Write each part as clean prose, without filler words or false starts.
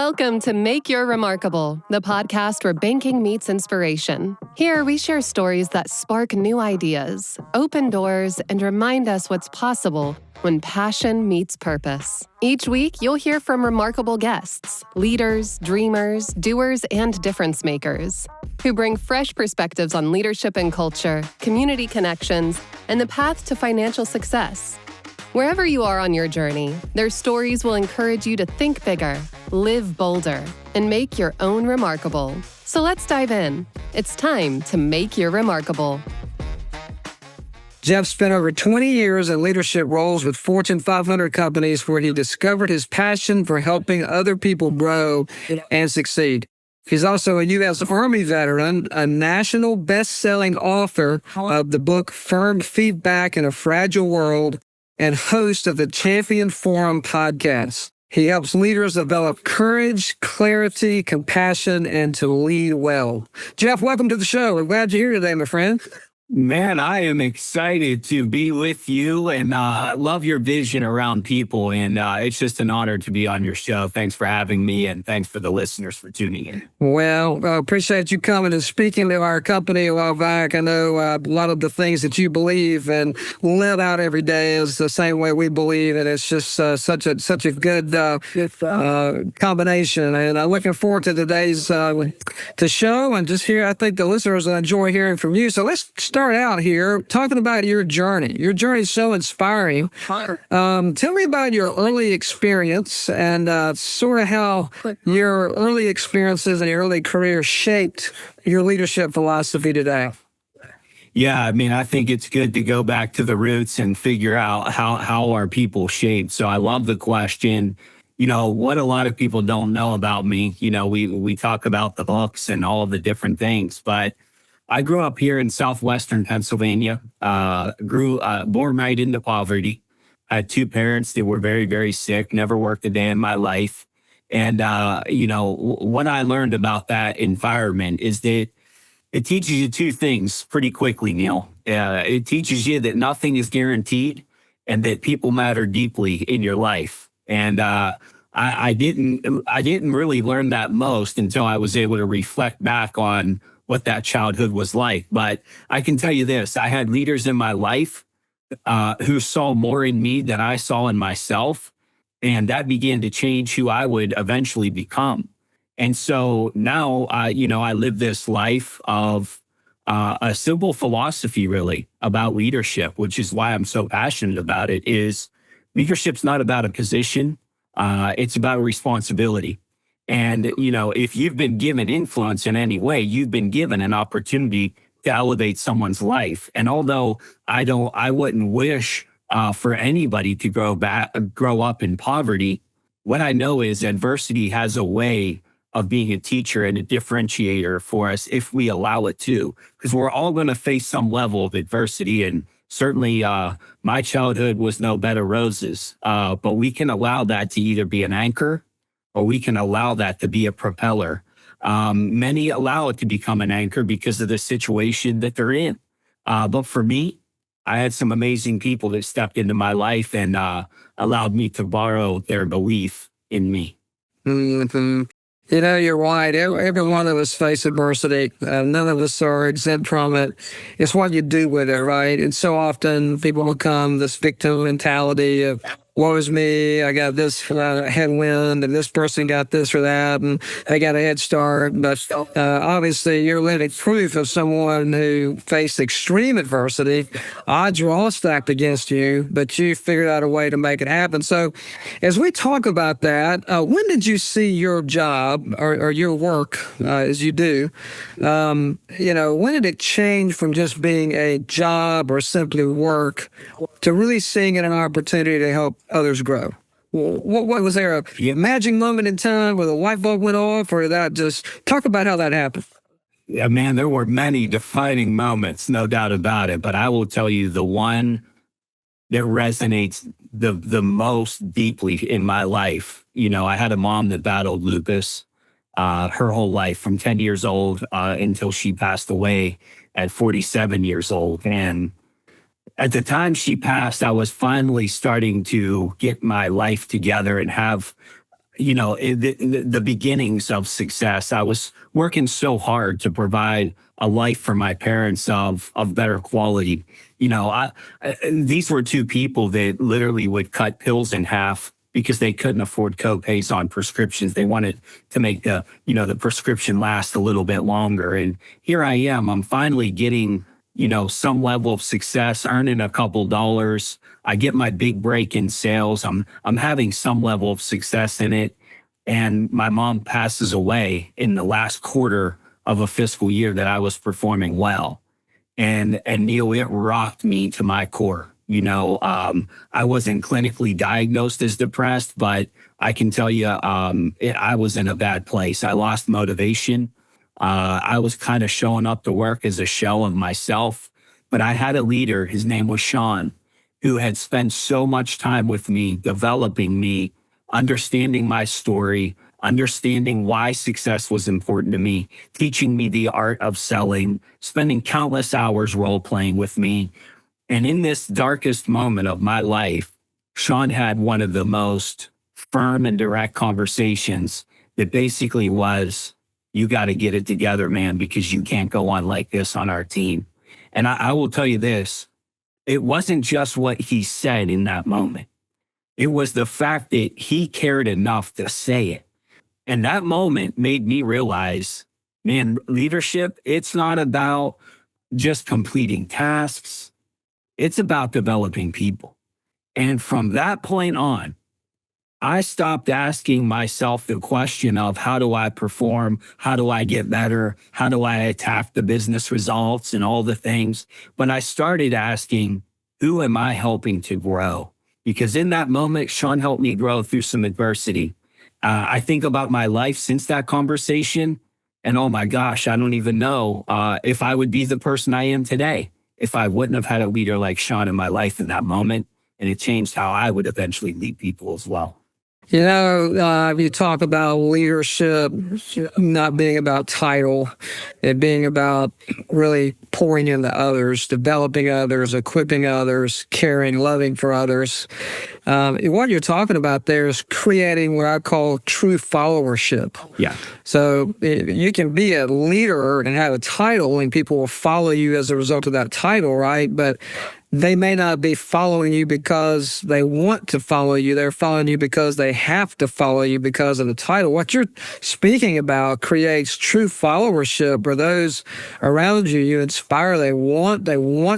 Welcome to Make Your Remarkable, the podcast where banking meets inspiration. Here, we share stories that spark new ideas, open doors, and remind us what's possible when passion meets purpose. Each week, you'll hear from remarkable guests, leaders, dreamers, doers, and difference makers, who bring fresh perspectives on leadership and culture, community connections, and the path to financial success. Wherever you are on your journey, their stories will encourage you to think bigger, live bolder, and make your own remarkable. So let's dive in. It's time to make your remarkable. Jeff spent over 20 years in leadership roles with Fortune 500 companies where he discovered his passion for helping other people grow and succeed. He's also a U.S. Army veteran, a national best-selling author of the book Firm Feedback in a Fragile World, and host of the Champion Forum podcast. He helps leaders develop courage, clarity, compassion, and to lead well. Jeff, welcome to the show. We're glad you're here today, my friend. Man, I am excited to be with you and love your vision around people. And it's just an honor to be on your show. Thanks for having me, and thanks for the listeners for tuning in. Well, I appreciate you coming and speaking to our company a while back. I know a lot of the things that you believe and live out every day is the same way we believe, and it's just such a good combination. And I'm looking forward to today's the show, and just here, I think the listeners will enjoy hearing from you. So let's start out here talking about your journey. Your journey is so inspiring. Tell me about your early experience and sort of how your early experiences and your early career shaped your leadership philosophy today. Yeah, I mean, I think it's good to go back to the roots and figure out how are people shaped. So I love the question. You know, what a lot of people don't know about me, you know, we talk about the books and all of the different things, but I grew up here in southwestern Pennsylvania, born right into poverty. I had two parents that were very, very sick, never worked a day in my life. And, what I learned about that environment is that it teaches you two things pretty quickly, Neil. It teaches you that nothing is guaranteed and that people matter deeply in your life. And I didn't really learn that most until I was able to reflect back on what that childhood was like. But I can tell you this, I had leaders in my life who saw more in me than I saw in myself. And that began to change who I would eventually become. And so now, I live this life of a simple philosophy, really, about leadership, which is why I'm so passionate about it, is leadership's not about a position. It's about responsibility. And, if you've been given influence in any way, you've been given an opportunity to elevate someone's life. And although I wouldn't wish for anybody to grow up in poverty, what I know is adversity has a way of being a teacher and a differentiator for us if we allow it to, because we're all going to face some level of adversity. And certainly my childhood was no bed of roses, but we can allow that to either be an anchor or we can allow that to be a propeller. Many allow it to become an anchor because of the situation that they're in. But for me, I had some amazing people that stepped into my life and allowed me to borrow their belief in me. Mm-hmm. You know, you're right. Every one of us face adversity. None of us are exempt from it. It's what you do with it, right? And so often people become this victim mentality of, woe is me, I got this headwind, and this person got this or that, and they got a head start. But obviously, you're living proof of someone who faced extreme adversity. Odds were all stacked against you, but you figured out a way to make it happen. So as we talk about that, when did you see your job or your work, as you do, when did it change from just being a job or simply work to really seeing it an opportunity to help others grow? What was there a magic moment in time where the light bulb went off, or that just talk about how that happened? Yeah, man, there were many defining moments, no doubt about it. But I will tell you the one that resonates the most deeply in my life. I had a mom that battled lupus her whole life from 10 years old until she passed away at 47 years old. And at the time she passed, I was finally starting to get my life together and have, the beginnings of success. I was working so hard to provide a life for my parents of better quality. These were two people that literally would cut pills in half because they couldn't afford co-pays on prescriptions. They wanted to make the prescription last a little bit longer. And here I am. I'm finally getting, some level of success, earning a couple dollars. I get my big break in sales. I'm having some level of success in it. And my mom passes away in the last quarter of a fiscal year that I was performing well. And Neil, it rocked me to my core. I wasn't clinically diagnosed as depressed, but I can tell you, I was in a bad place. I lost motivation. I was kind of showing up to work as a shell of myself, but I had a leader. His name was Sean, who had spent so much time with me, developing me, understanding my story, understanding why success was important to me, teaching me the art of selling, spending countless hours role playing with me. And in this darkest moment of my life, Sean had one of the most firm and direct conversations that basically was, you got to get it together, man, because you can't go on like this on our team. And I will tell you this, it wasn't just what he said in that moment. It was the fact that he cared enough to say it. And that moment made me realize, man, leadership, it's not about just completing tasks. It's about developing people. And from that point on, I stopped asking myself the question of how do I perform? How do I get better? How do I attack the business results and all the things? But I started asking, who am I helping to grow? Because in that moment, Sean helped me grow through some adversity. I think about my life since that conversation, and oh my gosh, I don't even know if I would be the person I am today if I wouldn't have had a leader like Sean in my life in that moment. And it changed how I would eventually lead people as well. You talk about leadership not being about title, it being about really pouring into others, developing others, equipping others, caring, loving for others. What you're talking about there is creating what I call true followership. Yeah. So you can be a leader and have a title and people will follow you as a result of that title, right? But they may not be following you because they want to follow you. They're following you because they have to follow you because of the title. What you're speaking about creates true followership, where those around you, you inspire. They want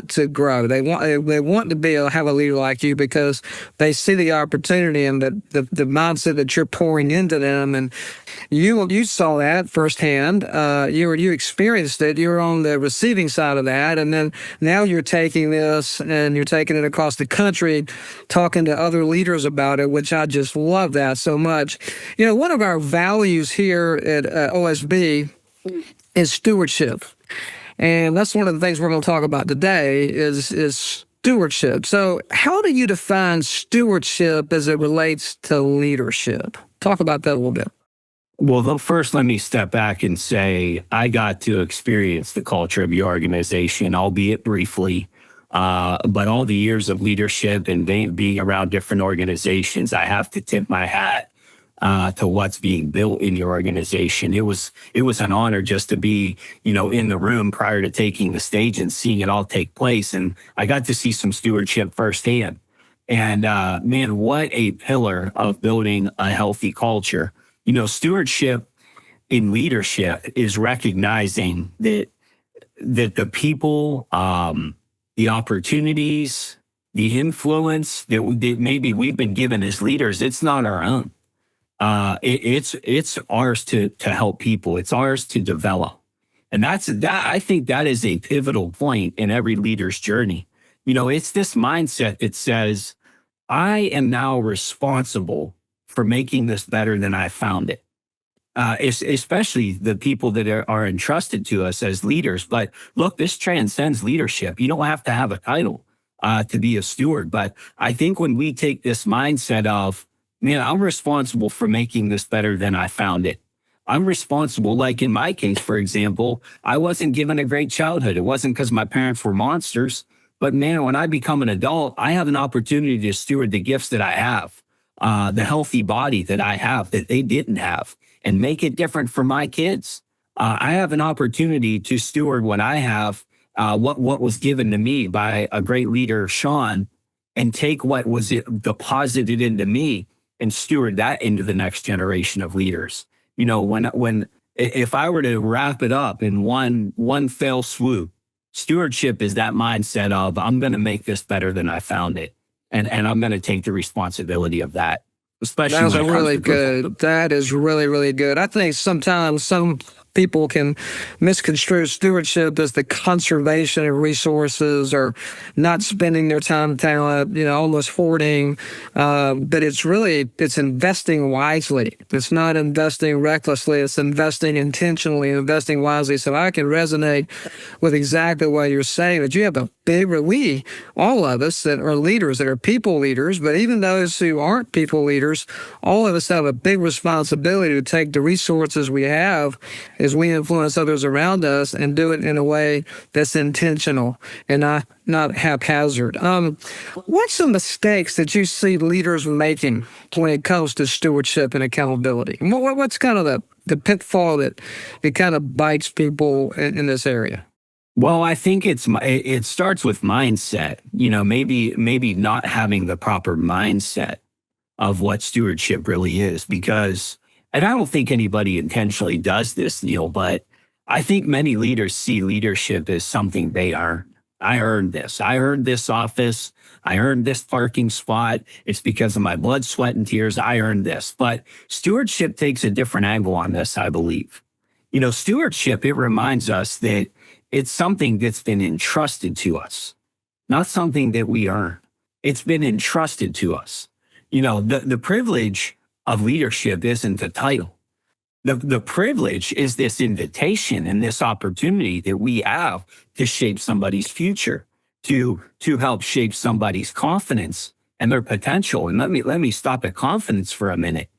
to grow. They want to have a leader like you because they see the opportunity and the mindset that you're pouring into them. And you saw that firsthand. You experienced it. You were on the receiving side of that, and then now you're taking this and you're taking it across the country, talking to other leaders about it, which I just love that so much. One of our values here at OSB is stewardship. And that's one of the things we're going to talk about today is stewardship. So how do you define stewardship as it relates to leadership? Talk about that a little bit. Well, first, let me step back and say I got to experience the culture of your organization, albeit briefly. But all the years of leadership and being around different organizations, I have to tip my hat to what's being built in your organization. It was an honor just to be, in the room prior to taking the stage and seeing it all take place. And I got to see some stewardship firsthand. And man, what a pillar of building a healthy culture. Stewardship in leadership is recognizing that the people, the opportunities, the influence that maybe we've been given as leaders, it's not our own. It's ours to help people. It's ours to develop. And I think that is a pivotal point in every leader's journey. It's this mindset that says, I am now responsible for making this better than I found it. Especially the people that are entrusted to us as leaders. But look, this transcends leadership. You don't have to have a title to be a steward. But I think when we take this mindset of, man, I'm responsible for making this better than I found it. I'm responsible, like in my case, for example, I wasn't given a great childhood. It wasn't because my parents were monsters. But man, when I become an adult, I have an opportunity to steward the gifts that I have. the healthy body that I have that they didn't have and make it different for my kids. I have an opportunity to steward what I have, what was given to me by a great leader, Sean, and take what was deposited into me and steward that into the next generation of leaders. You know, if I were to wrap it up in one fell swoop, stewardship is that mindset of I'm going to make this better than I found it, and I'm going to take the responsibility of that. Especially That was really good. That is really, really good. I think sometimes some people can misconstrue stewardship as the conservation of resources or not spending their time, talent, almost hoarding. But it's investing wisely. It's not investing recklessly. It's investing intentionally, investing wisely. So I can resonate with exactly what you're saying, that you have all of us that are leaders, that are people leaders, but even those who aren't people leaders, all of us have a big responsibility to take the resources we have as we influence others around us and do it in a way that's intentional and not haphazard. What's some mistakes that you see leaders making when it comes to stewardship and accountability? What's kind of the pitfall that it kind of bites people in this area? Well, I think it starts with mindset. Maybe not having the proper mindset of what stewardship really is, because, and I don't think anybody intentionally does this, Neil, but I think many leaders see leadership as something they earn. I earned this. I earned this office. I earned this parking spot. It's because of my blood, sweat, and tears. I earned this. But stewardship takes a different angle on this, I believe. Stewardship, it reminds us that it's something that's been entrusted to us, not something that we earn. It's been entrusted to us. The privilege of leadership isn't the title. The privilege is this invitation and this opportunity that we have to shape somebody's future, to help shape somebody's confidence and their potential. And let me stop at confidence for a minute.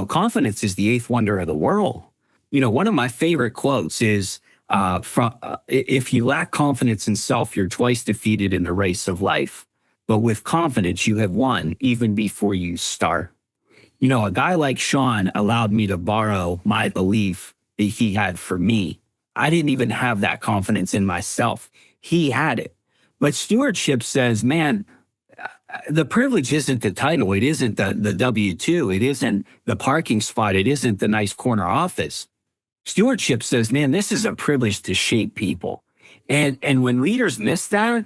Confidence is the eighth wonder of the world. One of my favorite quotes is, if you lack confidence in self, you're twice defeated in the race of life. But with confidence, you have won even before you start. A guy like Sean allowed me to borrow my belief that he had for me. I didn't even have that confidence in myself. He had it. But stewardship says, man, the privilege isn't the title. It isn't the W-2. It isn't the parking spot. It isn't the nice corner office. Stewardship says, man, this is a privilege to shape people. And when leaders miss that,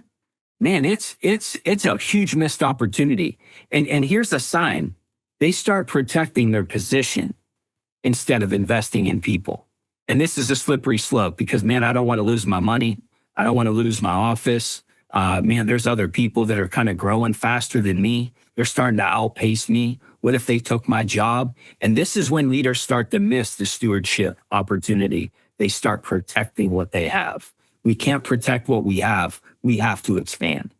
man, it's a huge missed opportunity. And here's a sign. They start protecting their position instead of investing in people. And this is a slippery slope because, man, I don't want to lose my money. I don't want to lose my office. Man, there's other people that are kind of growing faster than me. They're starting to outpace me. What if they took my job? And this is when leaders start to miss the stewardship opportunity. They start protecting what they have. We can't protect what we have. We have to expand.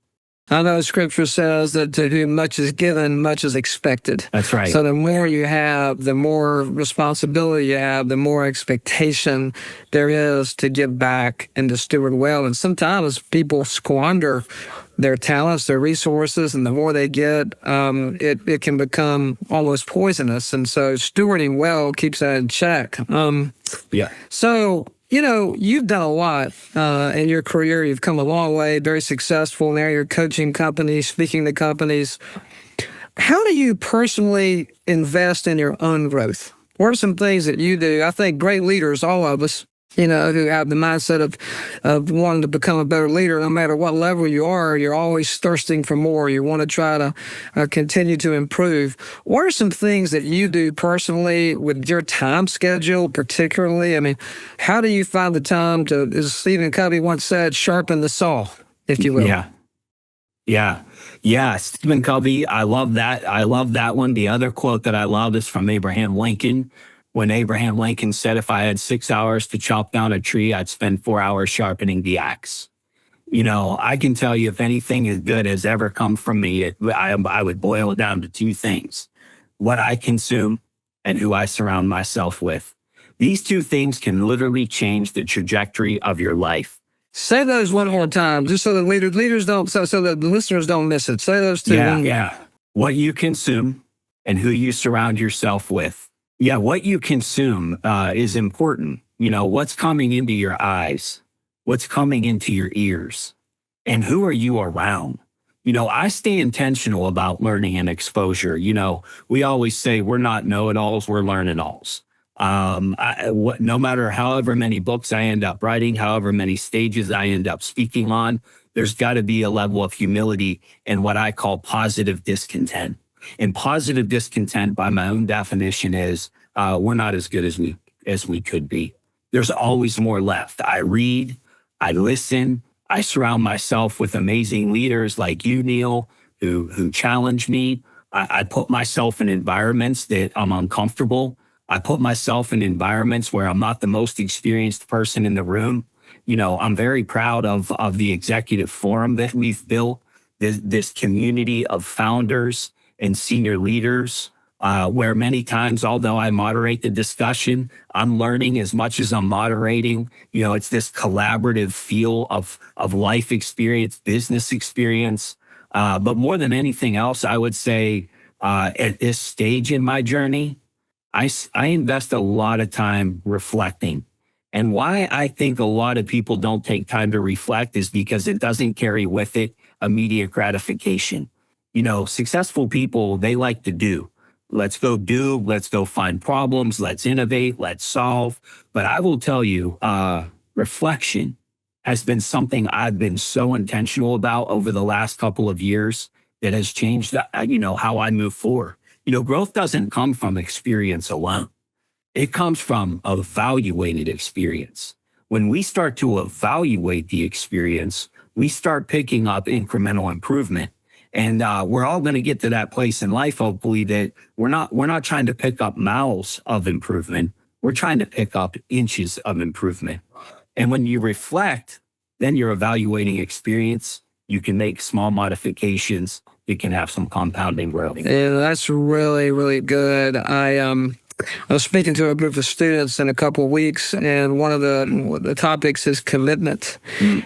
I know Scripture says that to whom much is given, much is expected. That's right. So the more you have, the more responsibility you have, the more expectation there is to give back and to steward well. And sometimes people squander their talents, their resources, and the more they get, it can become almost poisonous. And so stewarding well keeps that in check. So, you've done a lot in your career. You've come a long way, very successful. Now you're coaching companies, speaking to companies. How do you personally invest in your own growth? What are some things that you do? I think great leaders, all of us, who have the mindset of wanting to become a better leader, no matter what level you are, you're always thirsting for more. You want to try to continue to improve. What are some things that you do personally with your time schedule, particularly? I mean, how do you find the time to, as Stephen Covey once said, sharpen the saw, if you will? Yeah. Stephen Covey, I love that. I love that one. The other quote that I love is from Abraham Lincoln. When Abraham Lincoln said, if I had 6 hours to chop down a tree, I'd spend 4 hours sharpening the axe. I can tell you if anything as good has ever come from me, I would boil it down to two things: what I consume and who I surround myself with. These two things can literally change the trajectory of your life. Say those one more time, just so the leaders don't, so that the listeners don't miss it. Say those two. Yeah. What you consume and who you surround yourself with. Yeah, what you consume is important. What's coming into your eyes, what's coming into your ears, and who are you around? I stay intentional about learning and exposure. We always say we're not know-it-alls, we're learn-it-alls. No matter however many books I end up writing, however many stages I end up speaking on, there's got to be a level of humility and what I call positive discontent. And positive discontent, by my own definition, is we're not as good as we could be. There's always more left. I read, I listen, I surround myself with amazing leaders like you, Neil, who challenge me. I put myself in environments that I'm uncomfortable. I put myself in environments where I'm not the most experienced person in the room. I'm very proud of the executive forum that we've built, this community of founders and senior leaders, where many times, although I moderate the discussion, I'm learning as much as I'm moderating. It's this collaborative feel of life experience, business experience. But more than anything else, I would say at this stage in my journey, I invest a lot of time reflecting. And why I think a lot of people don't take time to reflect is because it doesn't carry with it immediate gratification. Successful people, they like to do. Let's go find problems, let's innovate, let's solve. But I will tell you, reflection has been something I've been so intentional about over the last couple of years that has changed, how I move forward. Growth doesn't come from experience alone. It comes from evaluated experience. When we start to evaluate the experience, we start picking up incremental improvement. And we're all going to get to that place in life, hopefully, that we're not trying to pick up miles of improvement. We're trying to pick up inches of improvement. And when you reflect, then you're evaluating experience. You can make small modifications. You can have some compounding growth. Yeah, that's really, really good. I was speaking to a group of students in a couple of weeks, and one of the topics is commitment.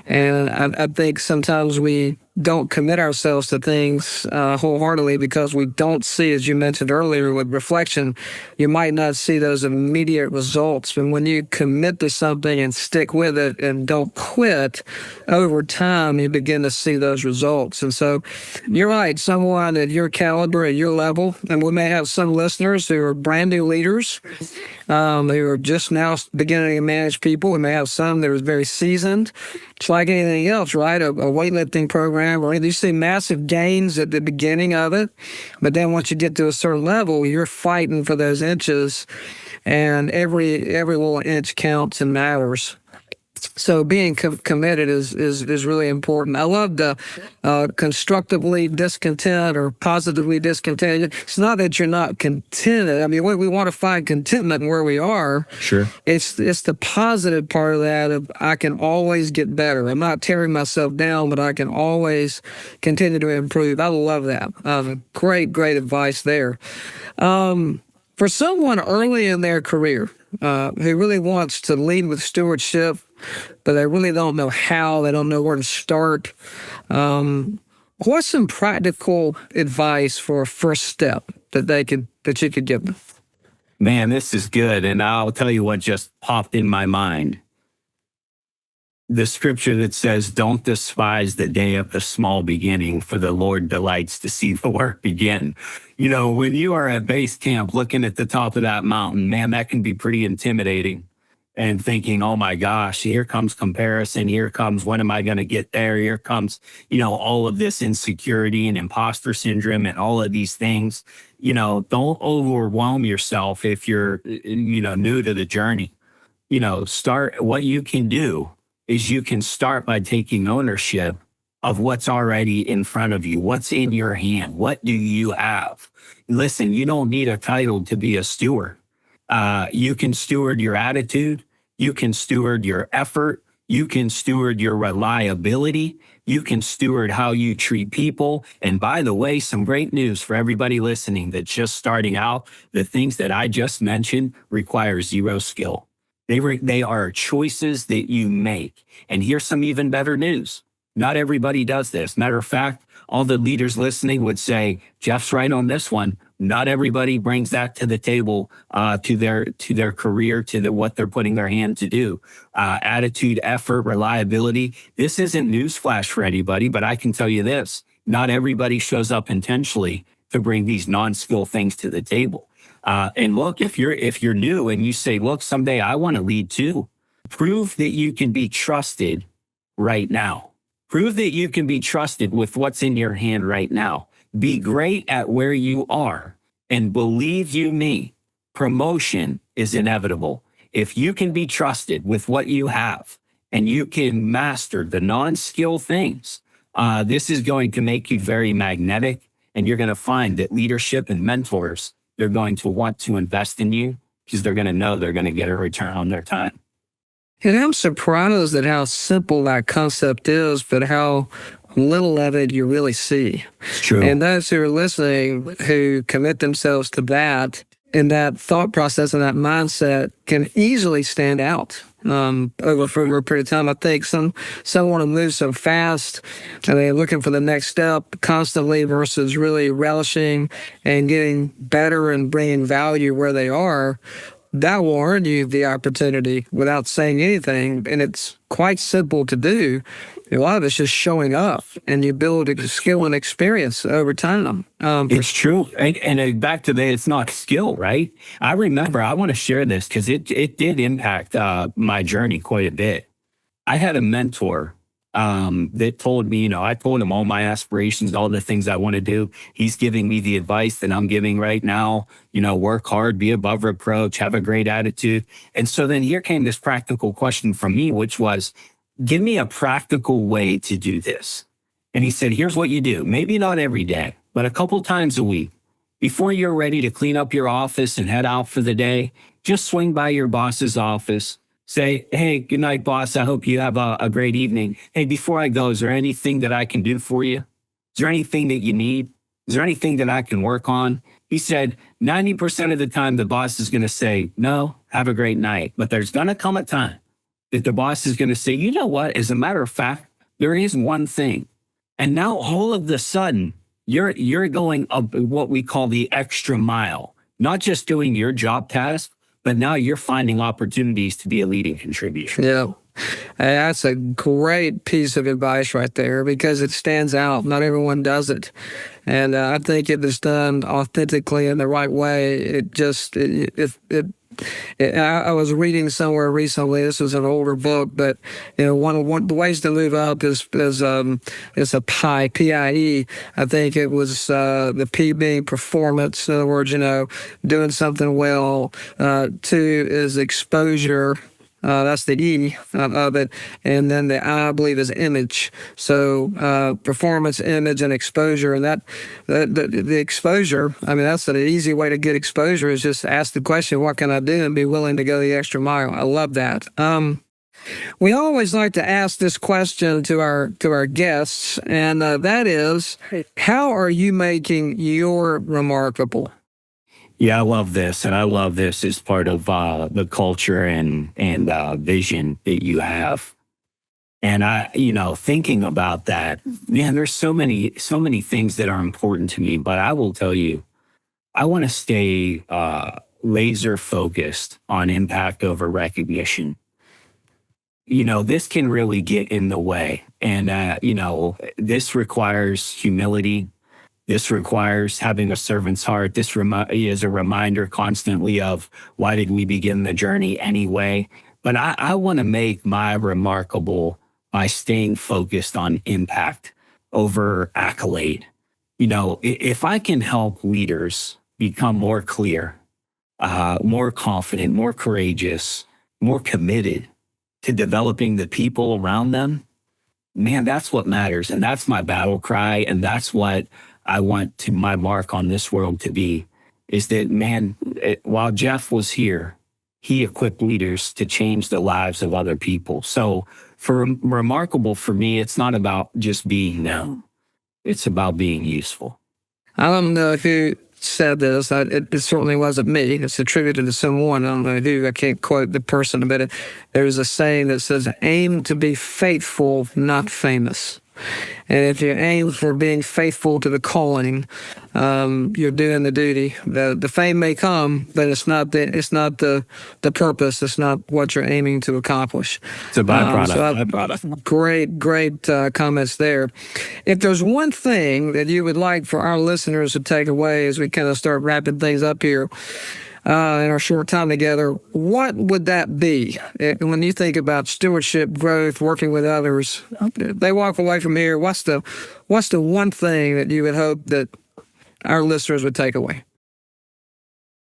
And I think sometimes we don't commit ourselves to things wholeheartedly because we don't see, as you mentioned earlier with reflection, you might not see those immediate results. And when you commit to something and stick with it and don't quit, over time, you begin to see those results. And so you're right, someone at your caliber, at your level, and we may have some listeners who are brand new leaders, who are just now beginning to manage people. We may have some that are very seasoned. It's like anything else, right? A weightlifting program, or you see massive gains at the beginning of it, but then once you get to a certain level, you're fighting for those inches, and every little inch counts and matters. So being committed is really important. I love the constructively discontent or positively discontent. It's not that you're not contented. I mean, we want to find contentment where we are. Sure. It's the positive part of that of I can always get better. I'm not tearing myself down, but I can always continue to improve. I love that. Great advice there. For someone early in their career who really wants to lead with stewardship, but they really don't know how, they don't know where to start, what's some practical advice for a first step that you could give them? Man, this is good. And I'll tell you what just popped in my mind. The scripture that says, don't despise the day of the small beginning, for the Lord delights to see the work begin. When you are at base camp looking at the top of that mountain, man, that can be pretty intimidating. And thinking, oh my gosh, here comes comparison. Here comes, when am I going to get there? Here comes, all of this insecurity and imposter syndrome and all of these things. Don't overwhelm yourself if you're, new to the journey. What you can do is you can start by taking ownership of what's already in front of you. What's in your hand? What do you have? Listen, you don't need a title to be a steward. You can steward your attitude. You can steward your effort. You can steward your reliability. You can steward how you treat people. And by the way, some great news for everybody listening that's just starting out. The things that I just mentioned require zero skill. They are choices that you make. And here's some even better news. Not everybody does this. Matter of fact, all the leaders listening would say, Jeff's right on this one. Not everybody brings that to the table, to their career, to what they're putting their hand to do. Attitude, effort, reliability. This isn't newsflash for anybody, but I can tell you this: not everybody shows up intentionally to bring these non-skill things to the table. And look, if you're new and you say, look, someday I want to lead too, prove that you can be trusted right now. Prove that you can be trusted with what's in your hand right now. Be great at where you are. And believe you me, promotion is inevitable. If you can be trusted with what you have and you can master the non-skill things, this is going to make you very magnetic. And you're going to find that leadership and mentors, they're going to want to invest in you because they're going to know they're going to get a return on their time. And I'm surprised at how simple that concept is, but how little of it you really see. It's true. And those who are listening who commit themselves to that and that thought process and that mindset can easily stand out over a period of time. I think some want to move so fast and they're looking for the next step constantly versus really relishing and getting better and bringing value where they are. That will earn you the opportunity without saying anything, and it's quite simple to do. A lot of it's just showing up, and you build a skill and experience over time. It's true. And back to that, it's not skill, right? I remember, I want to share this because it did impact my journey quite a bit. I had a mentor that told me, I told him all my aspirations, all the things I want to do. He's giving me the advice that I'm giving right now, work hard, be above reproach, have a great attitude. And so then here came this practical question from me, which was, give me a practical way to do this. And he said, here's what you do. Maybe not every day, but a couple times a week. Before you're ready to clean up your office and head out for the day, just swing by your boss's office. Say, hey, good night, boss. I hope you have a great evening. Hey, before I go, is there anything that I can do for you? Is there anything that you need? Is there anything that I can work on? He said, 90% of the time, the boss is going to say, no, have a great night. But there's going to come a time that the boss is going to say, you know what? As a matter of fact, there is one thing. And now all of a sudden, you're going up what we call the extra mile, not just doing your job task, but now you're finding opportunities to be a leading contributor. Yeah. And that's a great piece of advice right there because it stands out. Not everyone does it. And I think it is done authentically in the right way. I was reading somewhere recently, this was an older book, but one of the ways to move up is a PIE, P-I-E. I think it was the P being performance. In other words, doing something well. 2 is exposure. That's the E of it. And then the I believe is image. So performance, image, and exposure. And the exposure, that's an easy way to get exposure is just ask the question, what can I do, and be willing to go the extra mile. I love that. We always like to ask this question to our guests, and that is, how are you making your remarkable? Yeah, I love this. And I love this as part of the culture and vision that you have. And thinking about that, man, there's so many things that are important to me, but I will tell you, I want to stay laser focused on impact over recognition. This can really get in the way. And, this requires humility. This requires having a servant's heart. This is a reminder constantly of why did we begin the journey anyway? But I want to make my remarkable by staying focused on impact over accolade. If I can help leaders become more clear, more confident, more courageous, more committed to developing the people around them, man, that's what matters. And that's my battle cry. And that's what I want my mark on this world to be, is that, man, while Jeff was here, he equipped leaders to change the lives of other people. So for remarkable for me, it's not about just being known. It's about being useful. I don't know who said this. It certainly wasn't me. It's attributed to someone. I don't know who. I can't quote the person, but there's a saying that says, aim to be faithful, not famous. And if you aim for being faithful to the calling, you're doing the duty. The fame may come, but it's not the purpose. It's not what you're aiming to accomplish. It's a byproduct. Great comments there. If there's one thing that you would like for our listeners to take away as we kind of start wrapping things up here in our short time together, what would that be? When you think about stewardship, growth, working with others, they walk away from here, what's the one thing that you would hope that our listeners would take away?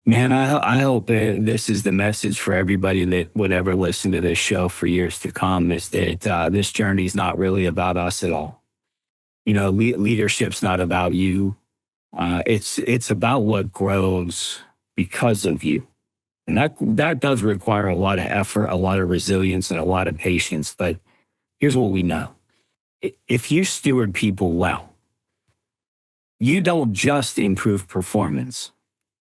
Man, I hope that this is the message for everybody that would ever listen to this show for years to come, is that this journey is not really about us at all. You know, leadership's not about you. It's about what grows because of you. And that does require a lot of effort, a lot of resilience, and a lot of patience. But here's what we know. If you steward people well, you don't just improve performance.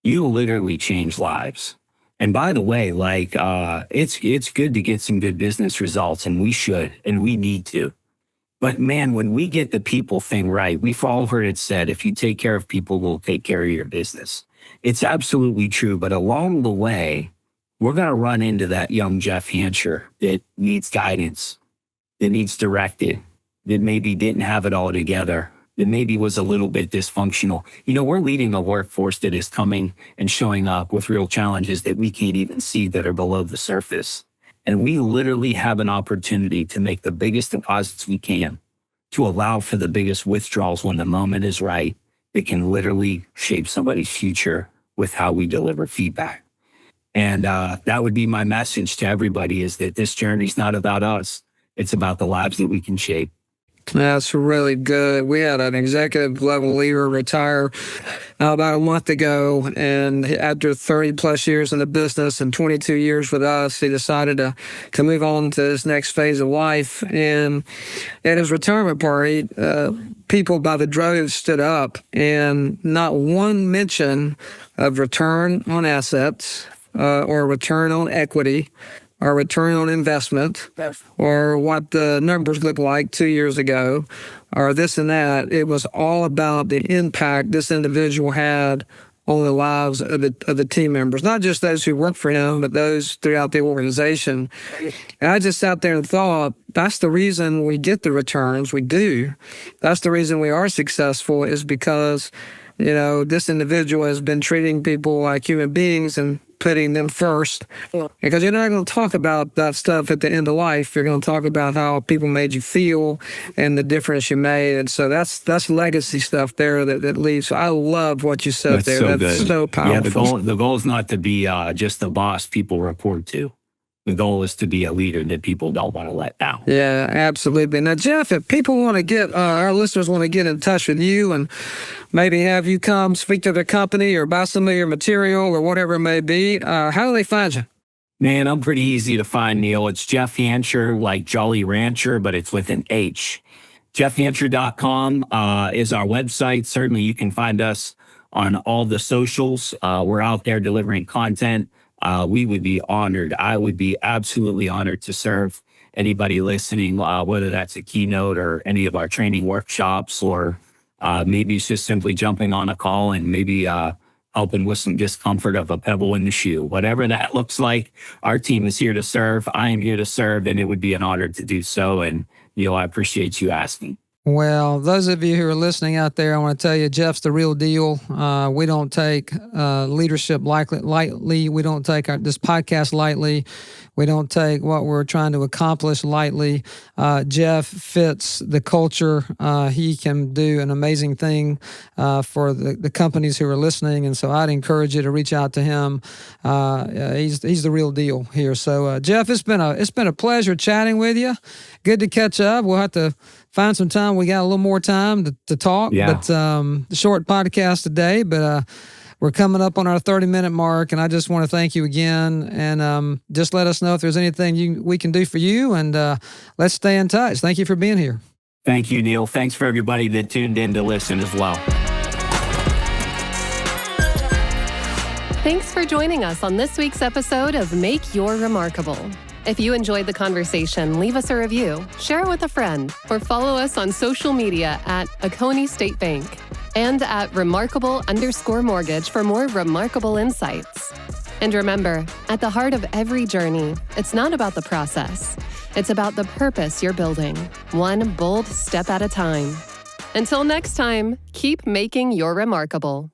You literally change lives. And by the way, it's good to get some good business results, and we should, and we need to. But man, when we get the people thing right, we've all heard it said, if you take care of people, we'll take care of your business. It's absolutely true. But along the way, we're going to run into that young Jeff Hancher that needs guidance, that needs directed, that maybe didn't have it all together, that maybe was a little bit dysfunctional. You know, we're leading a workforce that is coming and showing up with real challenges that we can't even see, that are below the surface. And we literally have an opportunity to make the biggest deposits we can, to allow for the biggest withdrawals when the moment is right. That can literally shape somebody's future with how we deliver feedback. And that would be my message to everybody, is that this journey is not about us. It's about the lives that we can shape. That's really good. We had an executive level leader retire about a month ago, and after 30 plus years in the business and 22 years with us, he decided to move on to his next phase of life. And at his retirement party, people by the droves stood up, and not one mention of return on assets or return on equity or return on investment, or what the numbers look like 2 years ago, or this and that. It was all about the impact this individual had on the lives of the team members, not just those who work for him, but those throughout the organization. And I just sat there and thought, that's the reason we get the returns we do. That's the reason we are successful, is because, you know, this individual has been treating people like human beings and putting them first. Because you're not going to talk about that stuff at the end of life. You're going to talk about how people made you feel and the difference you made. And so that's legacy stuff there that leaves. So I love what you said there. So that's good. so powerful. Yeah, the goal is not to be just the boss people report to. The goal is to be a leader that people don't want to let down. Yeah, absolutely. Now, Jeff, if people want to get, our listeners want to get in touch with you and maybe have you come speak to their company or buy some of your material or whatever it may be, how do they find you? Man, I'm pretty easy to find, Neil. It's Jeff Hancher, like Jolly Rancher, but it's with an H. JeffHancher.com is our website. Certainly, you can find us on all the socials. We're out there delivering content. We would be honored. I would be absolutely honored to serve anybody listening, whether that's a keynote or any of our training workshops, or maybe it's just simply jumping on a call and maybe helping with some discomfort of a pebble in the shoe. Whatever that looks like, our team is here to serve. I am here to serve, and it would be an honor to do so. And, Neil, I appreciate you asking. Well, those of you who are listening out there, I want to tell you, Jeff's the real deal. We don't take leadership lightly. We don't take this podcast lightly. We don't take what we're trying to accomplish lightly. Jeff fits the culture. He can do an amazing thing for the companies who are listening, and so I'd encourage you to reach out to him. He's the real deal here. So, Jeff, it's been a pleasure chatting with you. Good to catch up. We'll have to find some time. We got a little more time to talk, but short podcast today, but we're coming up on our 30-minute mark, and I just want to thank you again, and just let us know if there's anything we can do for you, and let's stay in touch. Thank you for being here. Thank you, Neil. Thanks for everybody that tuned in to listen as well. Thanks for joining us on this week's episode of Make Your Remarkable. If you enjoyed the conversation, leave us a review, share it with a friend, or follow us on social media at Oconee State Bank and at remarkable_mortgage for more remarkable insights. And remember, at the heart of every journey, it's not about the process. It's about the purpose you're building, one bold step at a time. Until next time, keep making your remarkable.